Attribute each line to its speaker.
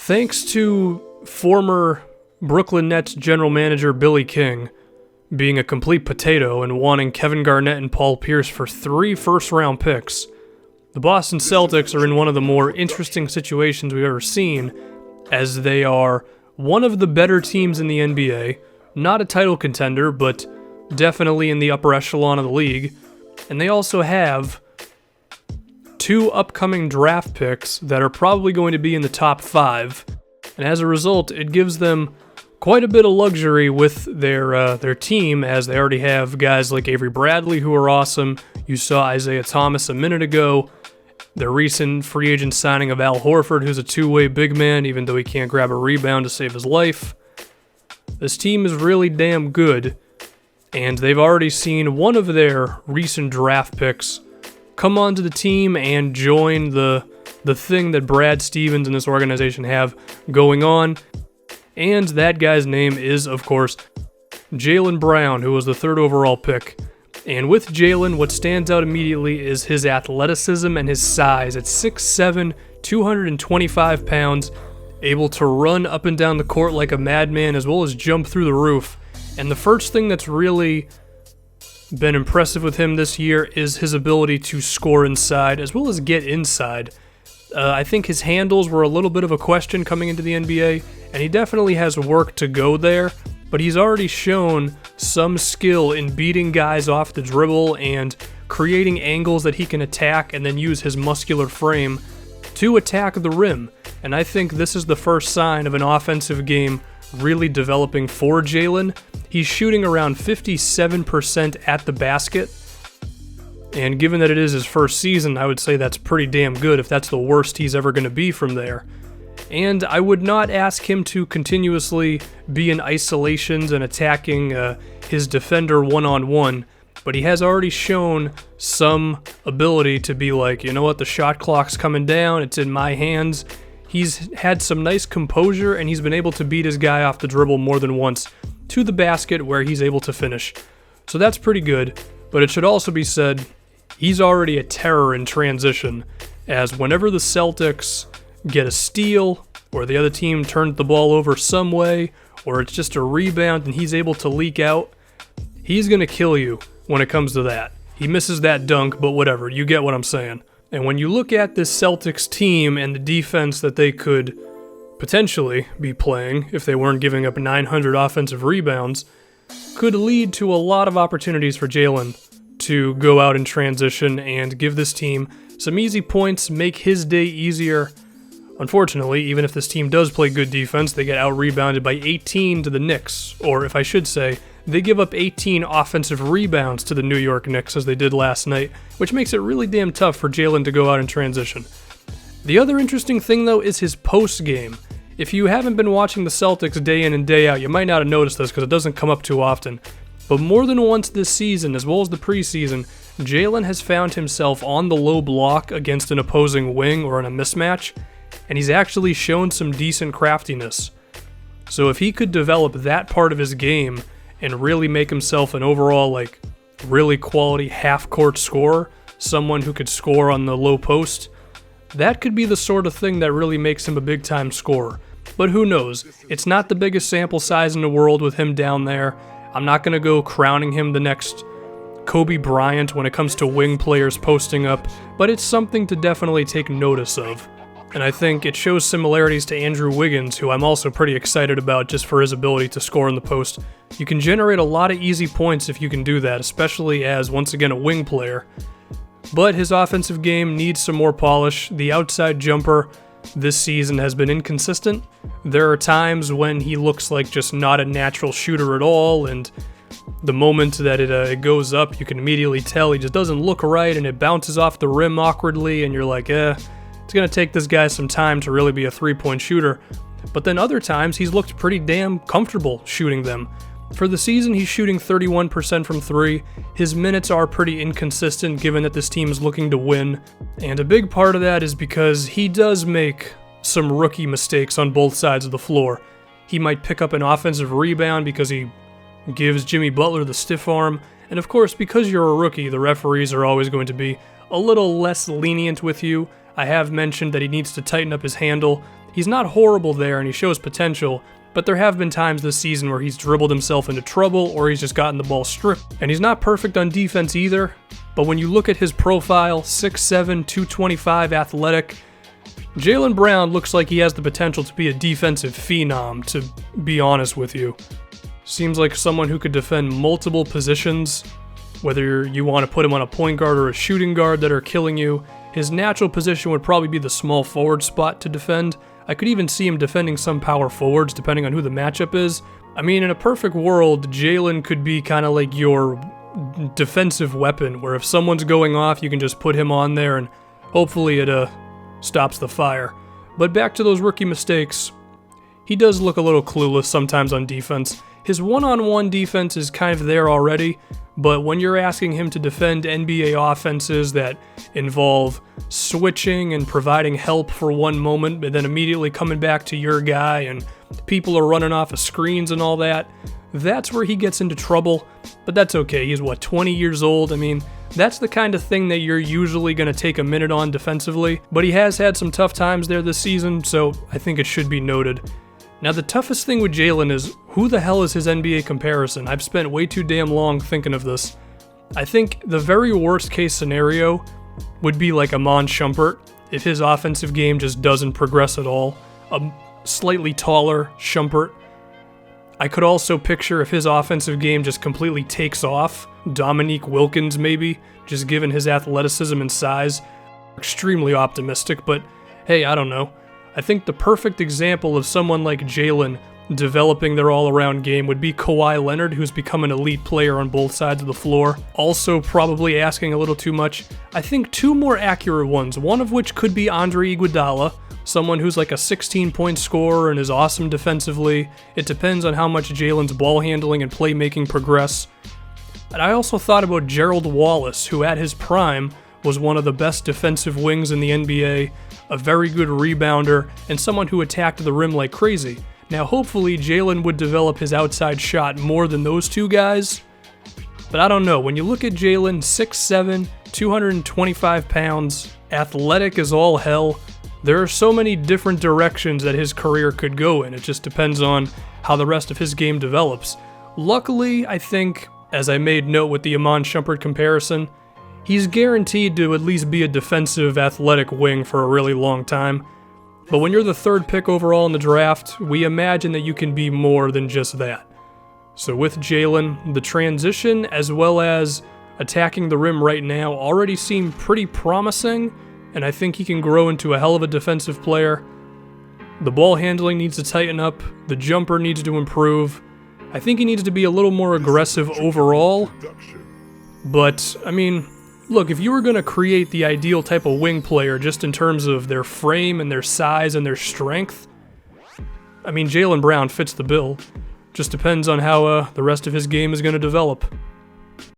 Speaker 1: Thanks to former Brooklyn Nets general manager Billy King being a complete potato and wanting Kevin Garnett and Paul Pierce for 3 first-round picks, the Boston Celtics are in one of the more interesting situations we've ever seen, as they are one of the better teams in the NBA, not a title contender, but definitely in the upper echelon of the league, and they also have 2 upcoming draft picks that are probably going to be in the top 5, and as a result, it gives them quite a bit of luxury with their team, as they already have guys like Avery Bradley who are awesome. You saw Isaiah Thomas a minute ago. Their recent free agent signing of Al Horford, who's a two-way big man, even though he can't grab a rebound to save his life. This team is really damn good, and they've already seen one of their recent draft picks come onto the team and join the thing that Brad Stevens and this organization have going on. And that guy's name is, of course, Jaylen Brown, who was the 3rd overall pick. And with Jaylen, what stands out immediately is his athleticism and his size. At 6'7", 225 pounds, able to run up and down the court like a madman, as well as jump through the roof. And the first thing that's really been impressive with him this year is his ability to score inside, as well as get inside. I think his handles were a little bit of a question coming into the NBA, and he definitely has work to go there, but he's already shown some skill in beating guys off the dribble and creating angles that he can attack and then use his muscular frame to attack the rim. And I think this is the first sign of an offensive game really developing for Jaylen. He's shooting around 57% at the basket, and given that it is his first season, I would say that's pretty damn good if that's the worst he's ever going to be from there. And I would not ask him to continuously be in isolations and attacking his defender one-on-one, but he has already shown some ability to be like, you know what, the shot clock's coming down, it's in my hands. He's had some nice composure, and he's been able to beat his guy off the dribble more than once to the basket where he's able to finish. So that's pretty good, but it should also be said, he's already a terror in transition, as whenever the Celtics get a steal, or the other team turns the ball over some way, or it's just a rebound and he's able to leak out, he's going to kill you when it comes to that. He misses that dunk, but whatever, you get what I'm saying. And when you look at this Celtics team and the defense that they could potentially be playing if they weren't giving up 900 offensive rebounds, could lead to a lot of opportunities for Jaylen to go out in transition and give this team some easy points, make his day easier. Unfortunately, even if this team does play good defense, they get out-rebounded by 18 to the Knicks, or if I should say, they give up 18 offensive rebounds to the New York Knicks as they did last night, which makes it really damn tough for Jaylen to go out in transition. The other interesting thing, though, is his post-game. If you haven't been watching the Celtics day in and day out, you might not have noticed this because it doesn't come up too often. But more than once this season, as well as the preseason, Jaylen has found himself on the low block against an opposing wing or in a mismatch, and he's actually shown some decent craftiness. So if he could develop that part of his game and really make himself an overall, really quality half-court scorer, someone who could score on the low post, that could be the sort of thing that really makes him a big-time scorer. But who knows? It's not the biggest sample size in the world with him down there. I'm not going to go crowning him the next Kobe Bryant when it comes to wing players posting up, but it's something to definitely take notice of. And I think it shows similarities to Andrew Wiggins, who I'm also pretty excited about just for his ability to score in the post. You can generate a lot of easy points if you can do that, especially as, once again, a wing player. But his offensive game needs some more polish. The outside jumper this season has been inconsistent. There are times when he looks like just not a natural shooter at all, and the moment that it goes up, you can immediately tell he just doesn't look right, and it bounces off the rim awkwardly, and you're like, it's going to take this guy some time to really be a three-point shooter. But then other times, he's looked pretty damn comfortable shooting them. For the season, he's shooting 31% from 3. His minutes are pretty inconsistent given that this team is looking to win. And a big part of that is because he does make some rookie mistakes on both sides of the floor. He might pick up an offensive rebound because he gives Jimmy Butler the stiff arm. And of course, because you're a rookie, the referees are always going to be a little less lenient with you. I have mentioned that he needs to tighten up his handle. He's not horrible there and he shows potential, but there have been times this season where he's dribbled himself into trouble or he's just gotten the ball stripped. And he's not perfect on defense either, but when you look at his profile, 6'7", 225 athletic, Jaylen Brown looks like he has the potential to be a defensive phenom, to be honest with you. Seems like someone who could defend multiple positions, whether you want to put him on a point guard or a shooting guard that are killing you. His natural position would probably be the small forward spot to defend. I could even see him defending some power forwards depending on who the matchup is. I mean, in a perfect world, Jaylen could be kind of like your defensive weapon, where if someone's going off, you can just put him on there and hopefully it stops the fire. But back to those rookie mistakes, he does look a little clueless sometimes on defense. His one-on-one defense is kind of there already, but when you're asking him to defend NBA offenses that involve switching and providing help for one moment, but then immediately coming back to your guy and people are running off of screens and all that, that's where he gets into trouble. But that's okay. He's, 20 years old? I mean, that's the kind of thing that you're usually going to take a minute on defensively, but he has had some tough times there this season, so I think it should be noted. Now, the toughest thing with Jaylen is, who the hell is his NBA comparison? I've spent way too damn long thinking of this. I think the very worst case scenario would be like Iman Shumpert, if his offensive game just doesn't progress at all. A slightly taller Shumpert. I could also picture if his offensive game just completely takes off, Dominique Wilkins maybe, just given his athleticism and size. Extremely optimistic, but hey, I don't know. I think the perfect example of someone like Jaylen developing their all-around game would be Kawhi Leonard, who's become an elite player on both sides of the floor. Also probably asking a little too much. I think two more accurate ones, one of which could be Andre Iguodala, someone who's like a 16-point scorer and is awesome defensively. It depends on how much Jaylen's ball handling and playmaking progress. And I also thought about Gerald Wallace, who at his prime was one of the best defensive wings in the NBA, a very good rebounder, and someone who attacked the rim like crazy. Now hopefully Jaylen would develop his outside shot more than those two guys, but I don't know. When you look at Jaylen, 6'7", 225 pounds, athletic as all hell, there are so many different directions that his career could go in. It just depends on how the rest of his game develops. Luckily, I think, as I made note with the Iman Shumpert comparison, he's guaranteed to at least be a defensive, athletic wing for a really long time. But when you're the third pick overall in the draft, we imagine that you can be more than just that. So with Jaylen, the transition as well as attacking the rim right now already seem pretty promising, and I think he can grow into a hell of a defensive player. The ball handling needs to tighten up, the jumper needs to improve. I think he needs to be a little more aggressive overall. But, I mean, look, if you were going to create the ideal type of wing player just in terms of their frame and their size and their strength, I mean, Jaylen Brown fits the bill. Just depends on how the rest of his game is going to develop.